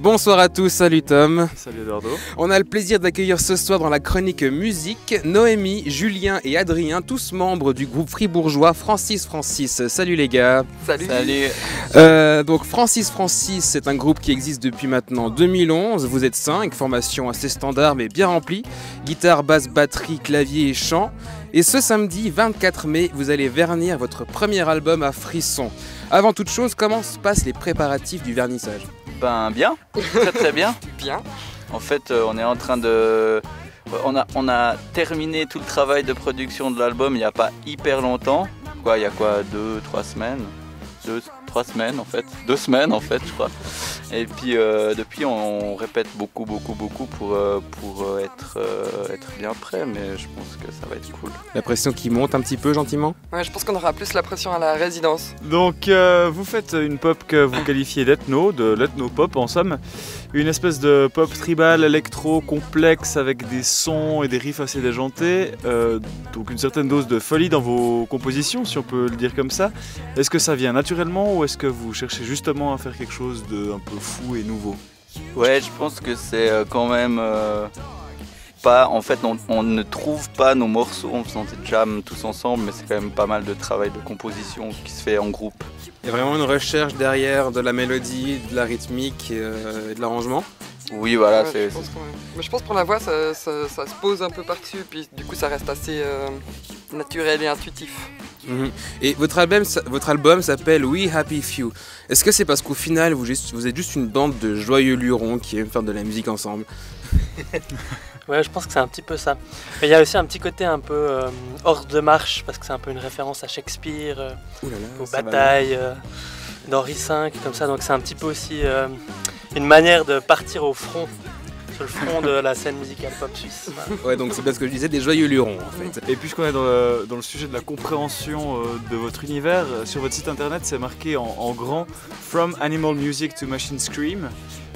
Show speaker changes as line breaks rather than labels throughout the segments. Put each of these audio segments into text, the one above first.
Bonsoir à tous, salut Tom.
Salut Eduardo.
On a le plaisir d'accueillir ce soir dans la chronique musique Noémie, Julien et Adrien, tous membres du groupe fribourgeois Francis Francis. Salut les gars.
Salut.
Donc Francis Francis, c'est un groupe qui existe depuis maintenant 2011. Vous êtes 5, formation assez standard mais bien remplie. Guitare, basse, batterie, clavier et chant. Et ce samedi 24 mai, vous allez vernir votre premier album à Frisson. Avant toute chose, comment se passent les préparatifs du vernissage ?
Ben bien, très bien.
Bien.
En fait, on est en train de... On a terminé tout le travail de production de l'album il n'y a pas hyper longtemps. Il y a quoi, 2-3 semaines 2-3 semaines en fait. 2 semaines en fait, je crois. Et puis depuis, on répète beaucoup pour être bien prêt, mais je pense que ça va être cool.
La pression qui monte un petit peu gentiment ?
Ouais, je pense qu'on aura plus la pression à la résidence.
Donc vous faites une pop que vous qualifiez d'ethno, de l'ethno-pop en somme. Une espèce de pop tribal, électro, complexe avec des sons et des riffs assez déjantés. Donc une certaine dose de folie dans vos compositions, si on peut le dire comme ça. Est-ce que ça vient naturellement ou est-ce que vous cherchez justement à faire quelque chose de un peu fou et nouveau?
Ouais, je pense que c'est quand même pas... En fait, on ne trouve pas nos morceaux en faisant des jams tous ensemble, mais c'est quand même pas mal de travail de composition qui se fait en groupe.
Il y a vraiment une recherche derrière de la mélodie, de la rythmique et de l'arrangement.
Oui, voilà,
Ouais,
c'est...
Mais je pense pour la voix, ça se pose un peu par-dessus, puis du coup ça reste assez naturel et intuitif.
Et votre album s'appelle We Happy Few. Est-ce que c'est parce qu'au final vous êtes juste une bande de joyeux lurons qui aiment faire de la musique ensemble?
Ouais, je pense que c'est un petit peu ça. Mais il y a aussi un petit côté un peu hors de marche, parce que c'est un peu une référence à Shakespeare, aux batailles d'Henri V, comme ça. Donc c'est un petit peu aussi une manière de partir au front, sur le front de la scène musicale pop suisse. Voilà.
Ouais, donc c'est parce que je disais des joyeux lurons en fait.
Et puisqu'on est dans le sujet de la compréhension de votre univers, sur votre site internet c'est marqué en grand « From Animal Music to Machine Scream ».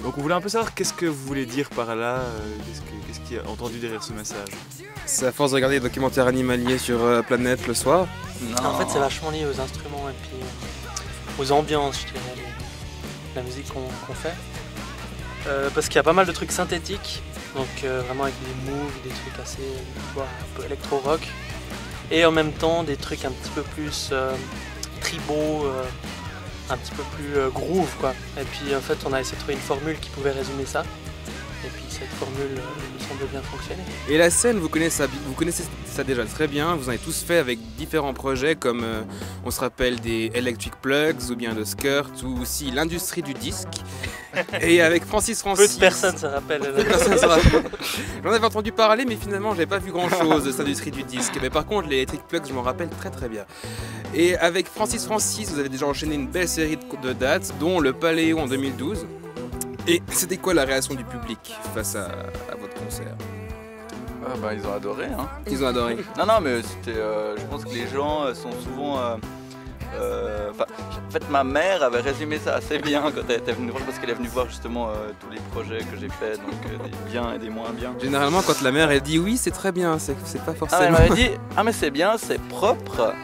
Donc on voulait un peu savoir qu'est-ce que vous voulez dire par là, qu'est-ce qui est entendu derrière ce message.
C'est à force de regarder des documentaires animaliers sur Planète le soir.
Non.
En fait, c'est vachement lié aux instruments et puis aux ambiances, je dirais, la musique qu'on fait. Parce qu'il y a pas mal de trucs synthétiques, donc vraiment avec des moves, des trucs assez un peu électro-rock, et en même temps des trucs un petit peu plus tribaux, un petit peu plus groove quoi. Et puis en fait on a essayé de trouver une formule qui pouvait résumer ça, et puis cette formule me semble bien fonctionner.
Et la scène, vous connaissez ça déjà très bien, vous en avez tous fait avec différents projets comme on se rappelle des Electric Plugs ou bien de Skirt ou aussi l'industrie du disque. Et avec Francis Francis...
Peu de personnes se rappellent.
J'en avais entendu parler mais finalement j'avais pas vu grand chose de cette industrie du disque. Mais par contre les Electric Plugs je m'en rappelle très bien. Et avec Francis Francis vous avez déjà enchaîné une belle série de dates dont le Paléo en 2012. Et c'était quoi la réaction du public face à votre concert?
Ah bah, ils ont adoré, hein.
Ils ont adoré.
Non, mais c'était... je pense que les gens sont souvent... en fait, ma mère avait résumé ça assez bien quand elle était venue voir, parce qu'elle est venue voir justement tous les projets que j'ai faits, donc des bien et des moins bien.
Généralement, quand la mère elle dit oui, c'est très bien, c'est pas forcément...
Ah, elle m'avait dit, ah mais c'est bien, c'est propre,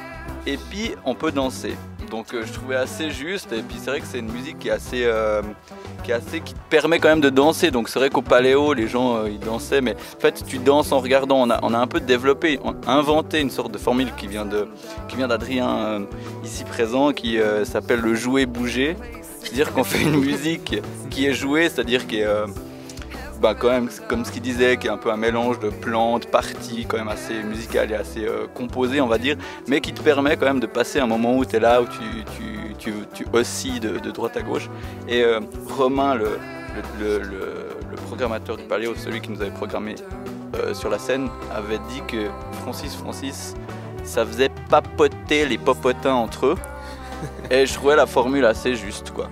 et puis on peut danser. Donc je trouvais assez juste, et puis c'est vrai que c'est une musique qui te permet quand même de danser. Donc c'est vrai qu'au Paléo les gens ils dansaient, mais en fait tu danses en regardant. On a un peu développé, inventé une sorte de formule qui vient d'Adrien ici présent, qui s'appelle le jouer bouger. C'est-à-dire qu'on fait une musique qui est jouée, c'est-à-dire qui est quand même comme ce qu'il disait, qui est un peu un mélange de plantes, parties quand même assez musicales et assez composées on va dire, mais qui te permet quand même de passer un moment où tu es là, où tu oscilles de droite à gauche. Et Romain, le programmateur du Paléo, celui qui nous avait programmé sur la scène, avait dit que Francis, ça faisait papoter les popotins entre eux. Et je trouvais la formule assez juste quoi.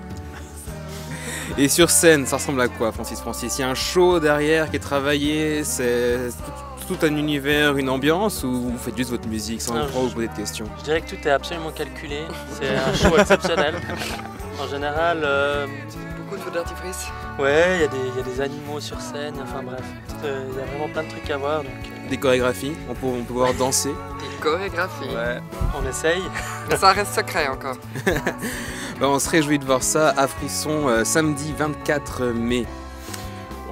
Et sur scène, ça ressemble à quoi, Francis Francis? Il y a un show derrière qui est travaillé, c'est tout un univers, une ambiance, ou vous faites juste votre musique sans vous poser de questions?
Je dirais que tout est absolument calculé, c'est un show exceptionnel. En général...
Beaucoup de feux d'artifice.
Ouais, il y a des animaux sur scène, enfin bref, il y a vraiment plein de trucs à voir, donc
des chorégraphies, on peut pouvoir danser.
Des chorégraphies.
Ouais.
On essaye.
Mais ça reste secret encore.
On se réjouit de voir ça à Frisson samedi 24 mai.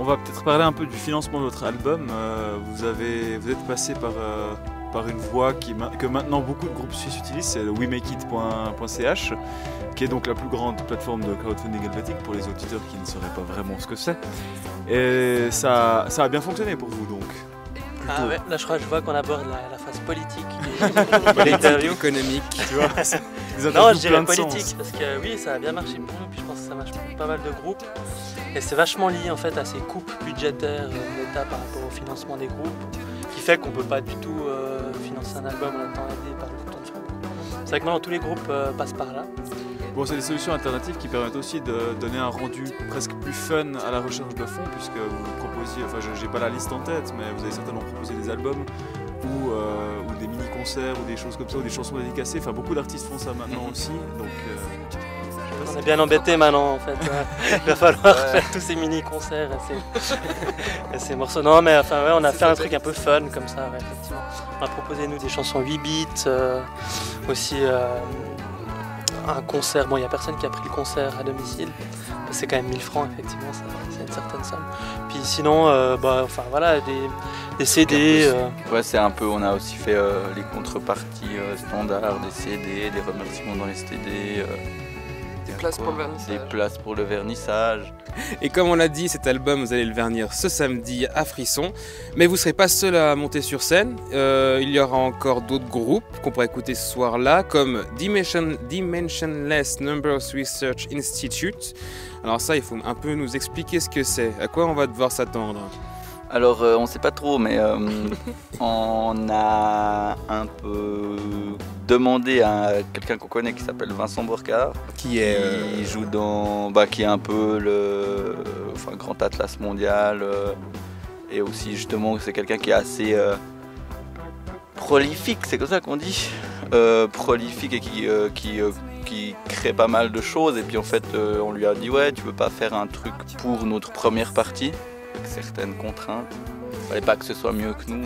On va peut-être parler un peu du financement de votre album. Vous êtes passé par une voie que maintenant beaucoup de groupes suisses utilisent, c'est le wemakeit.ch, qui est donc la plus grande plateforme de crowdfunding helvétique pour les auditeurs qui ne sauraient pas vraiment ce que c'est. Et ça a bien fonctionné pour vous donc.
Ah ouais, là je vois qu'on aborde la phase politique de l'interview.
Économique.
Tu vois,
Non, je dirais
plein de
politique,
sens.
parce que oui, ça a bien marché pour nous, puis je pense que ça marche pour pas mal de groupes. Et c'est vachement lié en fait à ces coupes budgétaires de l'État par rapport au financement des groupes, qui fait qu'on peut pas du tout financer un album en étant aidé par le bouton de francs. C'est vrai que maintenant tous les groupes passent par là.
Bon, c'est des solutions alternatives qui permettent aussi de donner un rendu presque plus fun à la recherche de fonds, puisque vous proposiez, enfin j'ai pas la liste en tête, mais vous avez certainement proposé des albums ou des mini-concerts ou des choses comme ça, ou des chansons dédicacées. Enfin, beaucoup d'artistes font ça maintenant aussi, donc
On est bien embêtés maintenant en fait. Il va falloir faire tous ces mini-concerts et ces morceaux. Non mais enfin ouais, on a fait un truc un peu fun comme ça, ouais, effectivement. On a proposé nous des chansons 8 bits, aussi un concert. Bon, il n'y a personne qui a pris le concert à domicile. C'est quand même 1000 francs effectivement, c'est une certaine somme. Puis sinon, enfin voilà, des CD.
Ouais, c'est un peu, on a aussi fait les contreparties standards, des CD, des remerciements dans les CD.
Des places pour le vernissage.
Des places pour le vernissage.
Et comme on l'a dit, cet album, vous allez le vernir ce samedi à Frisson. Mais vous ne serez pas seul à monter sur scène. Il y aura encore d'autres groupes qu'on pourra écouter ce soir-là, comme Dimensionless Numbers Research Institute. Alors ça, il faut un peu nous expliquer ce que c'est. À quoi on va devoir s'attendre?
Alors, on sait pas trop, mais on a un peu demandé à quelqu'un qu'on connaît qui s'appelle Vincent Borcard,
Qui
joue qui est un peu le grand atlas mondial, et aussi justement c'est quelqu'un qui est assez prolifique, c'est comme ça qu'on dit, prolifique et qui crée pas mal de choses. Et puis en fait, on lui a dit ouais, tu veux pas faire un truc pour notre première partie? Certaines contraintes. Il fallait pas que ce soit mieux que nous.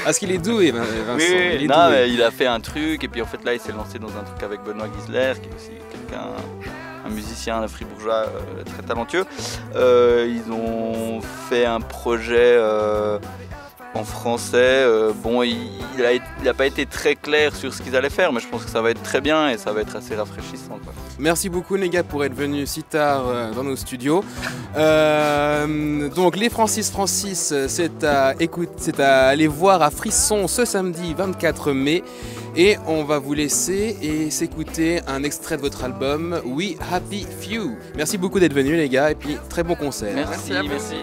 Parce qu'il est doué, Vincent.
Oui,
Il est
non,
doué.
mais il a fait un truc et puis en fait là il s'est lancé dans un truc avec Benoît Gisler, qui est aussi un musicien fribourgeois très talentueux. Ils ont fait un projet en français. Il a pas été très clair sur ce qu'ils allaient faire, mais je pense que ça va être très bien et ça va être assez rafraîchissant, quoi.
Merci beaucoup les gars pour être venus si tard dans nos studios. Donc les Francis, c'est à aller voir à Frisson ce samedi 24 mai. Et on va vous laisser et s'écouter un extrait de votre album We Happy Few. Merci beaucoup d'être venus les gars et puis très bon concert.
Merci,
à vous.
merci.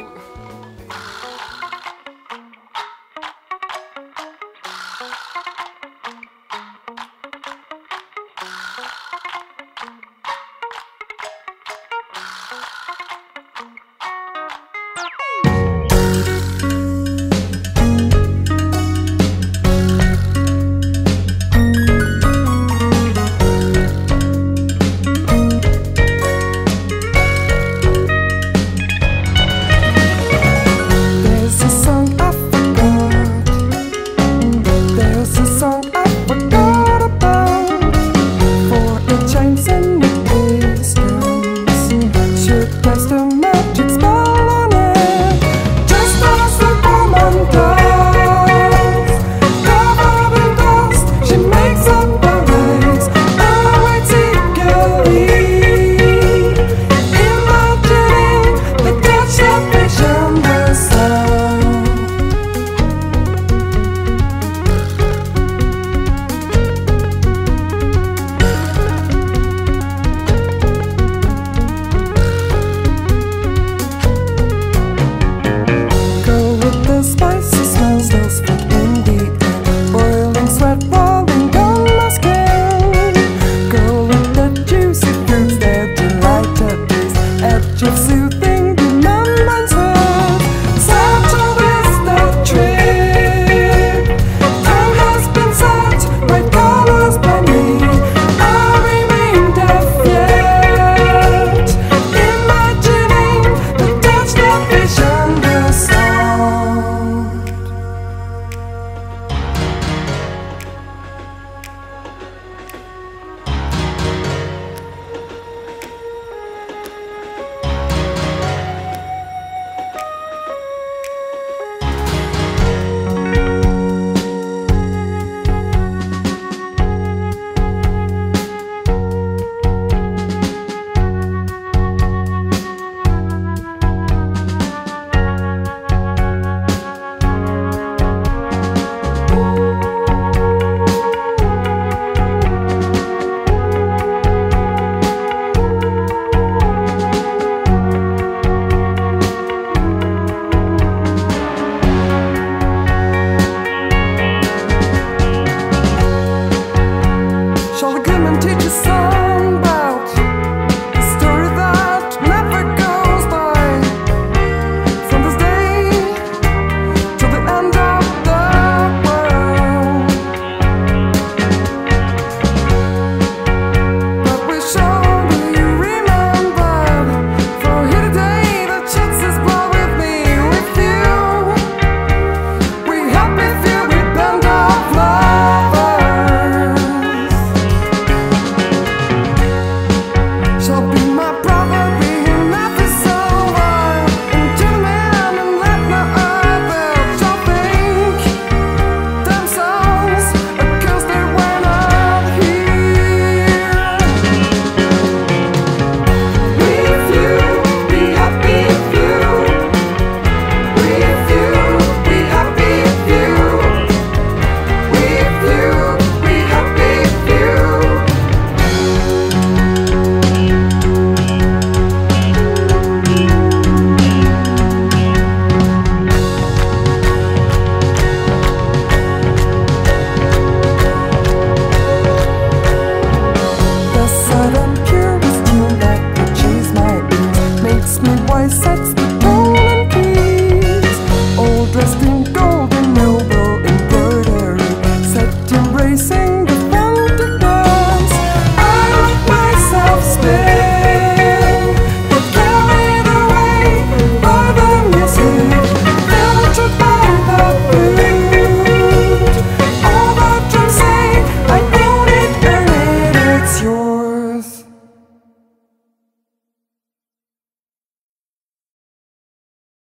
heaven.